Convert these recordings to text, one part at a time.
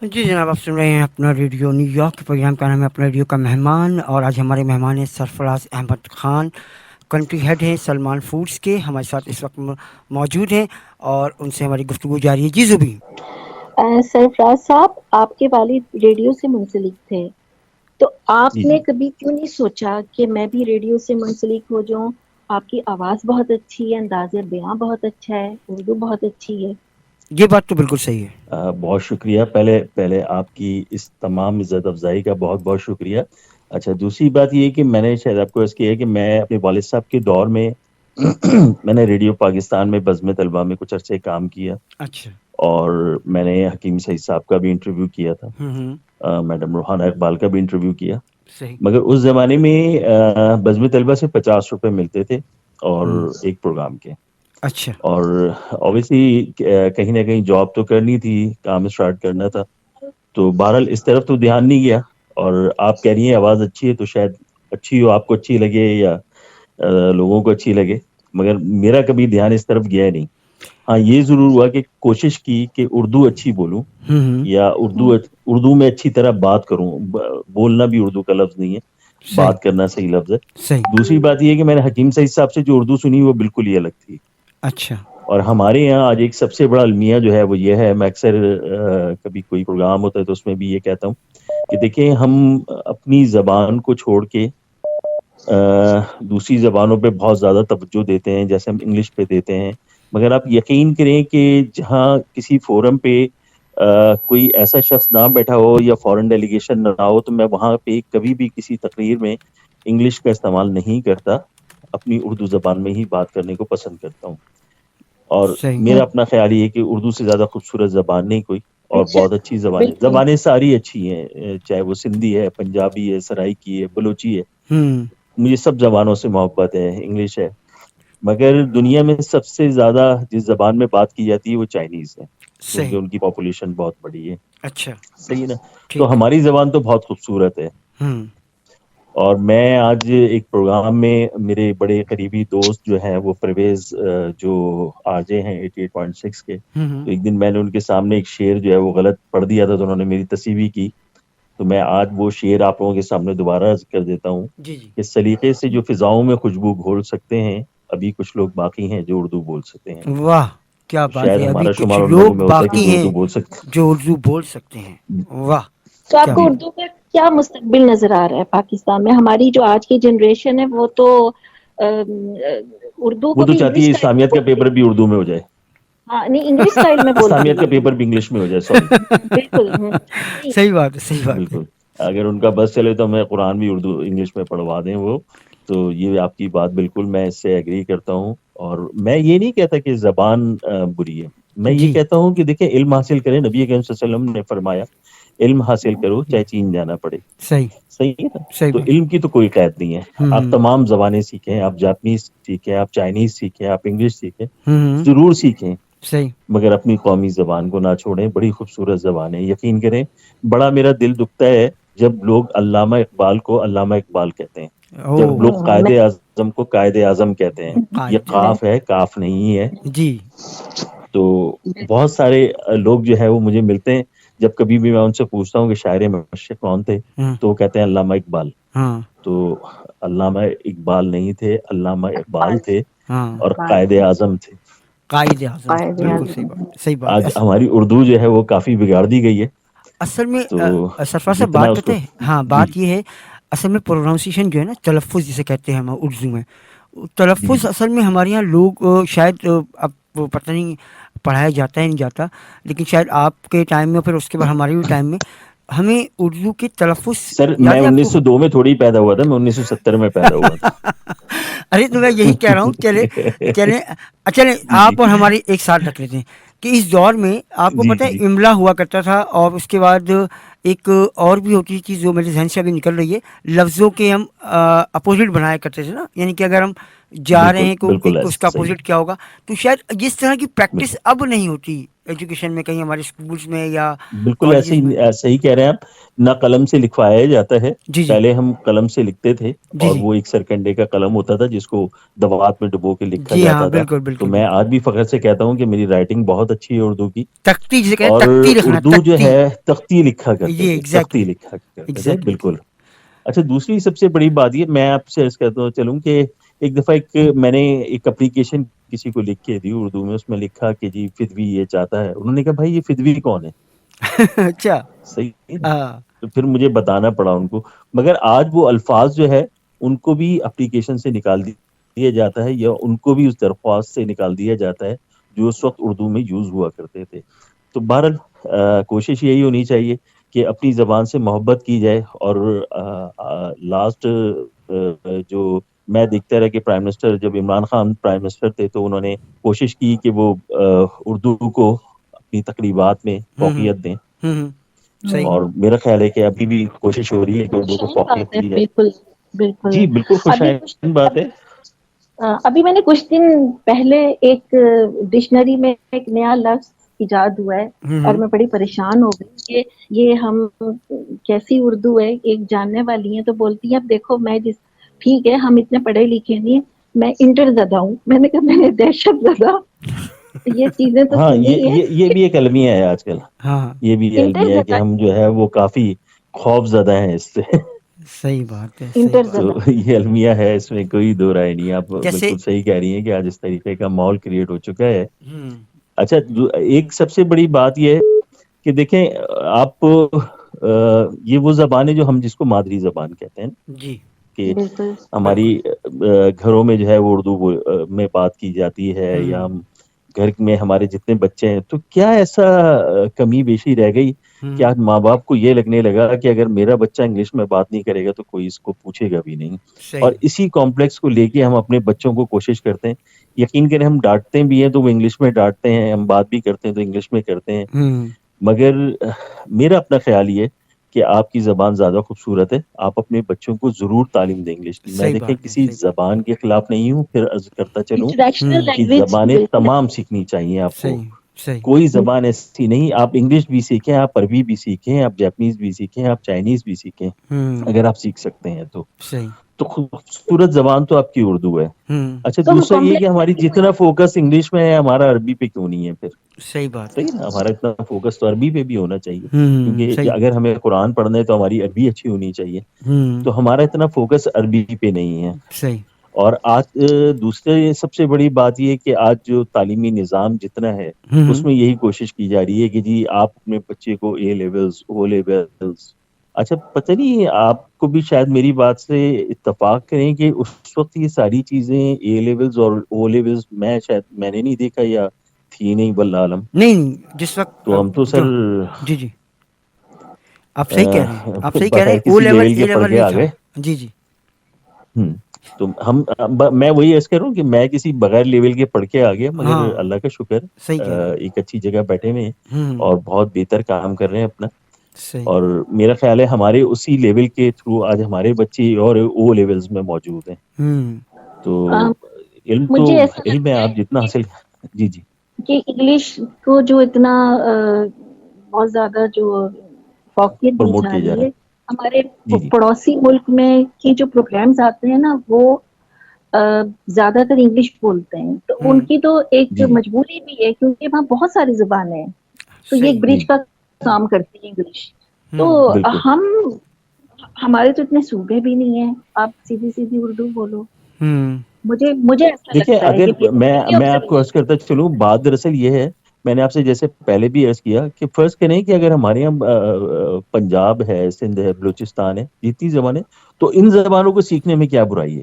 جی جناب، آپ سن رہے ہیں اپنا ریڈیو نیو یارک کے پروگرام کا نام ہے اپنا ریڈیو کا مہمان، اور آج ہمارے مہمان ہیں سرفراز احمد خان، کنٹری ہیڈ ہیں سلمان فوڈس کے، ہمارے ساتھ اس وقت موجود ہیں اور ان سے ہماری گفتگو جاری ہے. جی زبی. سرفراز صاحب، آپ کے والد ریڈیو سے منسلک تھے، تو جی آپ نے جی کبھی کیوں نہیں سوچا کہ میں بھی ریڈیو سے منسلک ہو جاؤں؟ آپ کی آواز بہت اچھی ہے، انداز بیاں بہت اچھا ہے، اردو بہت اچھی ہے. یہ بات تو بالکل صحیح ہے. بہت شکریہ. پہلے آپ کی اس تمام عزت افزائی کا بہت بہت شکریہ. اچھا، دوسری بات یہ ہے کہ میں نے شاید آپ کو اس کی ہے کہ میں اپنے والد صاحب کے دور میں میں نے ریڈیو پاکستان میں بزم طلبہ میں کچھ عرصے کام کیا، اچھا. اور میں نے حکیم سعید صاحب کا بھی انٹرویو کیا تھا، ہوں. میڈم روحانہ اقبال کا بھی انٹرویو کیا. صحیح. مگر اس زمانے میں بزم طلبہ سے 50 روپے ملتے تھے اور ہوں. ایک پروگرام کے. اچھا. اور اوبیسلی کہیں نہ کہیں جاب تو کرنی تھی، کام اسٹارٹ کرنا تھا، تو بہرحال اس طرف تو دھیان نہیں گیا. اور آپ کہہ رہی ہیں آواز اچھی ہے تو شاید اچھی ہو، آپ کو اچھی لگے یا لوگوں کو اچھی لگے، مگر میرا کبھی دھیان اس طرف گیا نہیں. ہاں، یہ ضرور ہوا کہ کوشش کی کہ اردو اچھی بولوں، ہوں. یا اردو میں اچھی طرح بات کروں. بولنا بھی اردو کا لفظ نہیں ہے، صحیح. بات کرنا صحیح لفظ ہے. صحیح. دوسری بات یہ ہے کہ میں نے حکیم سعید صاحب سے جو اردو سنی وہ بالکل ہی الگ تھی. اچھا. اور ہمارے یہاں آج ایک سب سے بڑا المیہ جو ہے وہ یہ ہے، میں اکثر کبھی کوئی پروگرام ہوتا ہے تو اس میں بھی یہ کہتا ہوں کہ دیکھیں، ہم اپنی زبان کو چھوڑ کے دوسری زبانوں پہ بہت زیادہ توجہ دیتے ہیں، جیسے ہم انگلش پہ دیتے ہیں. مگر آپ یقین کریں کہ جہاں کسی فورم پہ کوئی ایسا شخص نہ بیٹھا ہو یا فورن ڈیلیگیشن نہ ہو، تو میں وہاں پہ کبھی بھی کسی تقریر میں انگلش کا استعمال نہیں کرتا، اپنی اردو زبان میں ہی بات کرنے کو پسند کرتا ہوں. اور صحیح. میرا اپنا خیال یہ ہے کہ اردو سے زیادہ خوبصورت زبان نہیں کوئی، اور اچھا، بہت اچھی زبان ہے. بالکل. زبانیں ساری اچھی ہیں، چاہے وہ سندھی ہے، پنجابی ہے، سرائکی ہے، بلوچی ہے. ہوں. مجھے سب زبانوں سے محبت ہے، انگلش ہے. مگر دنیا میں سب سے زیادہ جس زبان میں بات کی جاتی ہے وہ چائنیز ہے، کیونکہ صحیح. ان کی پاپولیشن بہت بڑی ہے. اچھا. صحیح ہے نا؟ تو ٹھیک. ہماری زبان تو بہت خوبصورت ہے. ہوں. اور میں آج ایک پروگرام میں میرے بڑے قریبی دوست جو ہیں وہ پرویز جو آرجے ہیں 88.6 کے، ہوں. تو ایک دن میں نے ان کے سامنے ایک شعر جو ہے وہ غلط پڑھ دیا تھا، تو انہوں نے میری تصحیح کی. تو میں آج وہ شعر آپ لوگوں کے سامنے دوبارہ عرض کر دیتا ہوں جی جی. کہ سلیقے سے جو فضاؤں میں خوشبو گھول سکتے ہیں، ابھی کچھ لوگ باقی ہیں جو اردو بول سکتے ہیں. واہ، کیا بات شاید ہے! ابھی ہمارا کچھ شمار ان لوگ لوگوں میں ہوتا ہے کہ باقی جو ہیں اردو بول سکتے جو اردو بول سکتے ہیں. واہ. تو آپ کیا کو جی. اردو کا کیا مستقبل نظر آ رہا ہے پاکستان میں؟ ہماری جو آج کی جنریشن ہے وہ تو اردو وہ کو تو بھی چاہتی انگلش ہے اسٹائل میں اسلامیت کا بولتی پیپر بھی اردو میں ہو جائے. ہاں، نہیں، انگلش اسٹائل میں بولتی اسلامیت ہے. کا پیپر بھی انگلش میں ہو جائے، سوری. بالکل. نہیں. صحیح بات ہے، صحیح بات ہے. بالکل. اگر ان کا بس چلے تو میں قرآن بھی اردو انگلش میں پڑھوا دیں وہ. تو یہ آپ کی بات بالکل میں اس سے ایگری کرتا ہوں. اور میں یہ نہیں کہتا کہ زبان بری ہے، میں یہ جی. کہتا ہوں کہ دیکھیں علم حاصل کریں. نبی کریم صلی اللہ علیہ وسلم نے فرمایا علم حاصل کرو چاہے چین جانا پڑے. صحیح. صحیح ہے نا؟ صحیح تو بات. علم کی تو کوئی قید نہیں ہے. آپ ہوں. تمام زبانیں سیکھیں، آپ جاپنیز سیکھیں، آپ چائنیز سیکھیں، آپ انگلش سیکھیں، ہوں. ضرور سیکھیں، صحیح. مگر اپنی قومی زبان کو نہ چھوڑیں. بڑی خوبصورت زبان ہے، یقین کریں. بڑا میرا دل دکھتا ہے جب لوگ علامہ اقبال کو علامہ اقبال کہتے ہیں، جب او. لوگ قائد اعظم کو قائد اعظم کہتے ہیں. یہ قائد. قاف ہے، کاف نہیں ہے. جی. تو بہت سارے لوگ جو ہے وہ مجھے ملتے ہیں، جب کبھی بھی میں ان سے پوچھتا ہوں کہ شاعر مشرق کون تھے، ہاں. تو وہ کہتے ہیں علامہ اقبال. ہاں. تو علامہ اقبال نہیں تھے، علامہ اقبال تھے ہاں. اور قائد اعظم تھے. قائد اعظم تھے، بالکل صحیح بالکل. بات، صحیح بات. آج ہماری اردو جو ہے وہ کافی بگاڑ دی گئی ہے. اصل میں تو سرفراز صاحب جتنا بات اس کو پتہ ہے، ہاں جی بات یہ ہے، اصل میں پروننسیشن جو ہے نا، تلفظ جسے کہتے ہیں ہم اردو میں، جی جی تلفظ اصل میں ہمارے یہاں لوگ شاید اب وہ پتہ نہیں پڑھایا جاتا ہے نہیں جاتا، لیکن شاید آپ کے ٹائم میں، پھر اس کے بعد ہمارے بھی ٹائم میں ہمیں اردو کے تلفظ سر، یاد میں ہے آپ کو؟ 1902 میں تھوڑی پیدا ہوا تھا، میں 1970 میں پیدا ہوا تھا. ارے تو میں یہی کہہ رہا ہوں، چلے چلے جی جی آپ اور ہماری ایک ساتھ رکھ لیتے ہیں کہ اس دور میں آپ کو جی پتہ جی ہے املا ہوا کرتا تھا، اور اس کے بعد ایک اور بھی ہوتی تھی جو میرے ذہن سے ابھی نکل رہی ہے، لفظوں کے ہم اپوزٹ بنایا کرتے تھے نا، یعنی کہ اگر ہم جا رہے ہیں بالکل کہ اس کا صحیح. اپوزٹ کیا ہوگا. تو شاید اس طرح کی پریکٹس اب نہیں ہوتی ایجوکیشن میں کہیں ہمارے اسکولس میں یا بالکل کالجز میں. ایسے ہی کہہ رہے ہیں آپ. نہ قلم سے لکھوایا جاتا ہے. جی جی پہلے ہم قلم سے لکھتے تھے جی اور جی وہ ایک سرکنڈے کا قلم ہوتا تھا جس کو دوات میں ڈبو کے لکھا جی ہاں جاتا تھا. بالکل تو بالکل میں بالکل. آج بھی فخر سے کہتا ہوں کہ میری رائٹنگ بہت اچھی ہے اردو کی. تختی جسے کہتے اور ہیں تختی لکھنا اردو جو تختی. ہے تختی لکھا کرتے یہ تھے, تختی ایگزیکٹلی لکھا کرتے تھے. ایگزیکٹلی. بالکل. اچھا, دوسری سب سے بڑی بات یہ میں آپ سے عرض کرتا چلوں کہ ایک دفعہ میں نے ایک اپلیکیشن کسی کو لکھ کے دی اردو میں. اس میں لکھا کہ جی فدوی یہ چاہتا ہے. انہوں نے کہا بھائی یہ فدوی کون ہے؟ اچھا. صحیح ہے نا؟ ہاں تو پھر مجھے بتانا پڑا ان کو. مگر آج وہ الفاظ جو ہے ان کو بھی اپلیکیشن سے نکال دیا جاتا ہے یا ان کو بھی اس درخواست سے نکال دیا جاتا ہے جو اس وقت اردو میں یوز ہوا کرتے تھے. تو بہرحال کوشش یہی ہونی چاہیے کہ اپنی زبان سے محبت کی جائے. اور لاسٹ جو میں دیکھتا رہا کہ پرائم منسٹر جب عمران خان پرائم منسٹر تھے تو انہوں نے کوشش کی کہ وہ اردو کو اپنی تقریبات میں ہوں فوقیت دیں. ہوں صحیح. اور میرا خیال ہے کہ ابھی بھی کوشش ہو رہی ہے کہ اردو کو خوشائن فوقیت بات ہے, دی جائے. بالکل بالکل. جی بالکل خوش ابھی کچھ بات ہے. ابھی میں نے کچھ دن پہلے ایک ڈکشنری میں ایک نیا لفظ ایجاد ہوا ہے اور ہوں میں بڑی پریشان ہو گئی کہ یہ ہم کیسی اردو ہے. ایک جاننے والی ہیں تو بولتی ہیں اب دیکھو میں ٹھیک ہے ہم اتنے پڑھے لکھے نہیں, میں انٹر زدہ ہوں. میں نے کہا میں نے دہشت زدہ یہ چیزیں تو ہاں سنی ہے یہ کہ بھی ایک المیہ ہے آج کل. ہاں یہ بھی انٹر المیہ ہے کہ زدہ ہم جو ہے وہ کافی خوف زدہ ہیں اس سے. صحیح بات ہے صحیح انٹر بات. تو زدہ یہ المیہ ہے, اس میں کوئی دو رائے نہیں. آپ جیسے بالکل صحیح کہہ رہی ہیں کہ آج اس طریقے کا ماحول کریٹ ہو چکا ہے. ہوں اچھا, ایک سب سے بڑی بات یہ ہے کہ دیکھیں آپ یہ وہ زبان ہے جو ہم جس کو مادری زبان کہتے ہیں جی کہ بالکل ہماری بالکل. گھروں میں جو ہے وہ اردو میں بات کی جاتی ہے, ہوں یا ہم گھر میں ہمارے جتنے بچے ہیں تو کیا ایسا کمی بیشی رہ گئی کہ ہوں آج ماں باپ کو یہ لگنے لگا کہ اگر میرا بچہ انگلش میں بات نہیں کرے گا تو کوئی اس کو پوچھے گا بھی نہیں. اور صحیح. اسی کمپلیکس کو لے کے ہم اپنے بچوں کو کوشش کرتے ہیں. یقین کریں ہم ڈانٹتے بھی ہیں تو وہ انگلش میں ڈانٹتے ہیں, ہم بات بھی کرتے ہیں تو انگلش میں کرتے ہیں. ہوں مگر میرا اپنا خیال یہ کہ آپ کی زبان زیادہ خوبصورت ہے. آپ اپنے بچوں کو ضرور تعلیم دیں انگلش کی. میں صحیح دیکھیں بات ہے کسی صحیح بات. زبان کے خلاف نہیں ہوں, پھر عرض کرتا چلوں انٹرنیشنل ہوں کہ لینگویج زبانیں بالکل تمام سیکھنی چاہیے آپ کو. صحیح صحیح. کوئی زبان ایسی نہیں, آپ انگلش بھی سیکھیں, آپ عربی بھی سیکھیں, آپ جاپنیز بھی سیکھیں, آپ چائنیز بھی سیکھیں, ہوں اگر آپ سیکھ سکتے ہیں صحیح. تو خوبصورت زبان تو آپ کی اردو ہے. ہوں اچھا, تو دوسرا یہ کہ ہماری کمپلیکس جتنا فوکس انگلش میں ہے ہمارا عربی پہ کیوں نہیں ہے پھر؟ صحیح بات ہے. صحیح نا, ہمارا اتنا فوکس تو عربی پہ بھی ہونا چاہیے, کیونکہ صحیح. اگر ہمیں قرآن پڑھنا ہے تو ہماری عربی اچھی ہونی چاہیے. ہوں تو ہمارا اتنا فوکس عربی پہ نہیں ہے. صحیح. اور آج دوسرے سب سے بڑی بات یہ کہ آج جو تعلیمی نظام جتنا ہے اس میں یہی کوشش کی جا رہی ہے کہ جی آپ اپنے بچے کو اے لیولز او لیولز. اچھا, پتہ نہیں آپ کو بھی شاید میری بات سے اتفاق کریں کہ اس وقت یہ ساری چیزیں اے لیولز اور او لیولز میں نے نہیں دیکھا یا تھی نہیں واللہ عالم. نہیں جس وقت تو ہم تو جو سر جی جی آپ صحیح کہہ رہے ہیں, آپ صحیح کہہ رہے بغیر ہیں. او کسی لیول لیول اے کے پڑھ لیول کے نہیں آ تھا. گئے. جی جی تو میں وہی عرض کر رہا ہوں کہ میں کسی بغیر لیول کے پڑھ کے آ گیا, مگر ہاں اللہ کا شکر صحیح کہہ رہے ایک اچھی جگہ بیٹھے ہوئے ہیں ہیں. اور بہت بہتر کام کر رہے ہیں اپنا. صحیح. اور میرا خیال ہے ہمارے اسی لیول کے تھرو آج ہمارے بچے اور او لیولز میں موجود ہیں. تو علم تو مجھے ایسا علم ہے, لگتا آپ جتنا ہے حاصل. جی جی کہ انگلش کو جو اتنا بہت زیادہ جو فوقیت دی پروموٹ جا کیا جا رہی رہا ہے ہمارے ہے. جی جی پڑوسی ملک میں کی جو پروگرامز آتے ہیں نا وہ زیادہ تر انگلش بولتے ہیں. تو ان کی تو ایک جی جی مجبوری بھی ہے کیونکہ وہاں بہت ساری زبانیں ہیں, تو یہ ایک صحیح. جی برج کا کام کرتی ہے انگلش. تو بالکل. ہمارے تو اتنے صوبے بھی نہیں ہیں, آپ سیدھی سیدھی اردو بولو. ہوں مجھے ایسا دیکھیں لگتا ہے اگر یہ میری میں آپ کو عرض آبزرویشن. کرتا چلوں, بات دراصل یہ ہے, میں نے آپ سے جیسے پہلے بھی عرض کیا کہ فرض کریں کہ اگر ہمارے یہاں پنجاب ہے, سندھ ہے, بلوچستان ہے, جتنی زبانیں, تو ان زبانوں کو سیکھنے میں کیا برائی ہے؟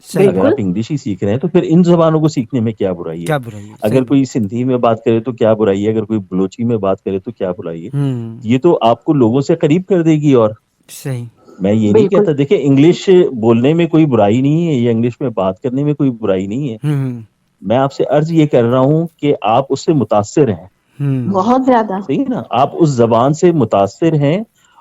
صحیح اگر بات. آپ انگلش ہی سیکھ رہے ہیں تو پھر ان زبانوں کو سیکھنے میں کیا برائی ہے؟ کیا برائی ہے؟ اگر صحیح کوئی بات. سندھی میں بات کرے تو کیا برائی ہے, اگر کوئی بلوچی میں بات کرے تو کیا برائی ہے؟ ہوں یہ تو آپ کو لوگوں سے قریب کر دے گی. اور صحیح. میں یہ نہیں بالکل کہتا, دیکھیں انگلش بولنے میں کوئی برائی نہیں ہے یا انگلش میں بات کرنے میں کوئی برائی نہیں ہے. ہوں میں آپ سے عرض یہ کر رہا ہوں کہ آپ اس سے متاثر ہیں. ہوں بہت زیادہ. صحیح ہے نا, آپ اس زبان سے متاثر ہیں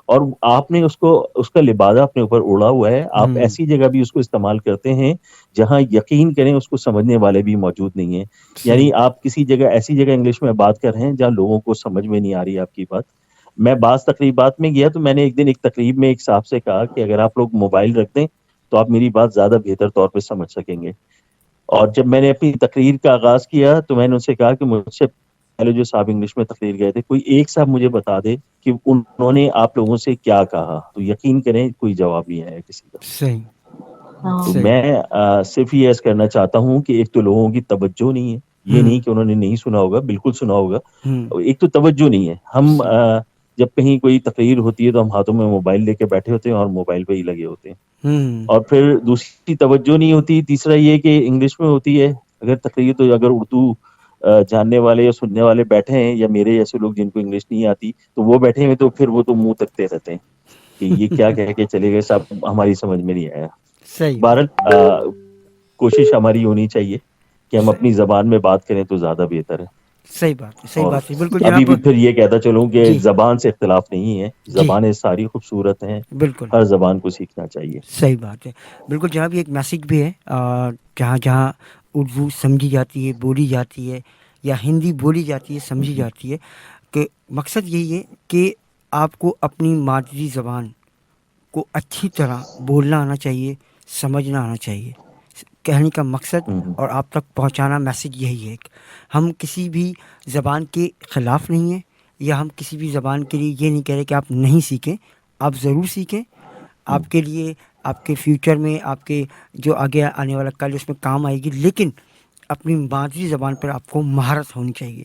اور آپ نے اس کا لبادہ اپنے اوپر اوڑھا ہوا ہے. آپ ایسی جگہ بھی اس کو استعمال کرتے ہیں جہاں یقین کریں اس کو سمجھنے والے بھی موجود نہیں ہیں. یعنی آپ کسی جگہ ایسی جگہ انگلش میں بات کر رہے ہیں جہاں لوگوں کو سمجھ میں نہیں آ رہی آپ کی بات. میں بعض تقریبات میں گیا تو میں نے ایک دن ایک تقریب میں ایک صاحب سے کہا کہ اگر آپ لوگ موبائل رکھ دیں تو آپ میری بات زیادہ بہتر طور پہ سمجھ سکیں گے. اور جب میں نے اپنی تقریر کا آغاز کیا تو میں نے ان سے کہا کہ مجھ سے پہلے جو صاحب انگلش میں تقریر گئے تھے کوئی ایک صاحب مجھے بتا دے کہ انہوں نے آپ لوگوں سے کیا کہا. تو یقین کریں کوئی جواب نہیں آیا کسی کا. صحیح ہاں تو صحیح. میں صرف یہ عرض کرنا چاہتا ہوں کہ ایک تو لوگوں کی توجہ نہیں ہے. یہ نہیں کہ انہوں نے نہیں سنا ہوگا, بالکل سنا ہوگا. ایک تو توجہ نہیں ہے. ہم جب کہیں کوئی تقریر ہوتی ہے تو ہم ہاتھوں میں موبائل لے کے بیٹھے ہوتے ہیں اور موبائل پہ ہی لگے ہوتے ہیں. اور پھر دوسری توجہ نہیں ہوتی. تیسرا یہ کہ انگلش میں ہوتی ہے اگر تقریر, تو اگر اردو جاننے والے یا سننے والے بیٹھے ہیں یا میرے جیسے لوگ جن کو انگلش نہیں آتی تو وہ بیٹھے ہیں تو پھر وہ تو منہ تکتے رہتے ہیں کہ یہ کیا کہہ کے چلے گئے صاحب, ہماری سمجھ میں نہیں آیا. صحیح بہرحال کوشش ہماری ہونی چاہیے کہ ہم اپنی زبان میں بات کریں تو زیادہ بہتر ہے. صحیح بات ہے, صحیح اور بات ہے, بالکل ابھی جناب. بھی پھر یہ کہتا چلوں کہ جی زبان سے اختلاف نہیں ہے. جی زبانیں ساری خوبصورت ہیں, بالکل ہر زبان کو سیکھنا چاہیے. صحیح بات ہے. بالکل جناب, یہ ایک میسیج بھی ہے جہاں جہاں اردو سمجھی جاتی ہے, بولی جاتی ہے, یا ہندی بولی جاتی ہے, سمجھی جاتی ہے, کہ مقصد یہی ہے کہ آپ کو اپنی مادری زبان کو اچھی طرح بولنا آنا چاہیے, سمجھنا آنا چاہیے. کہنے کا مقصد اور آپ تک پہنچانا میسیج یہی ہے کہ ہم کسی بھی زبان کے خلاف نہیں ہیں, یا ہم کسی بھی زبان کے لیے یہ نہیں کہہ رہے کہ آپ نہیں سیکھیں. آپ ضرور سیکھیں. آپ کے لیے, آپ کے فیوچر میں, آپ کے جو آگے آنے والا کل اس میں کام آئے گی. لیکن اپنی مادری زبان پر آپ کو مہارت ہونی چاہیے.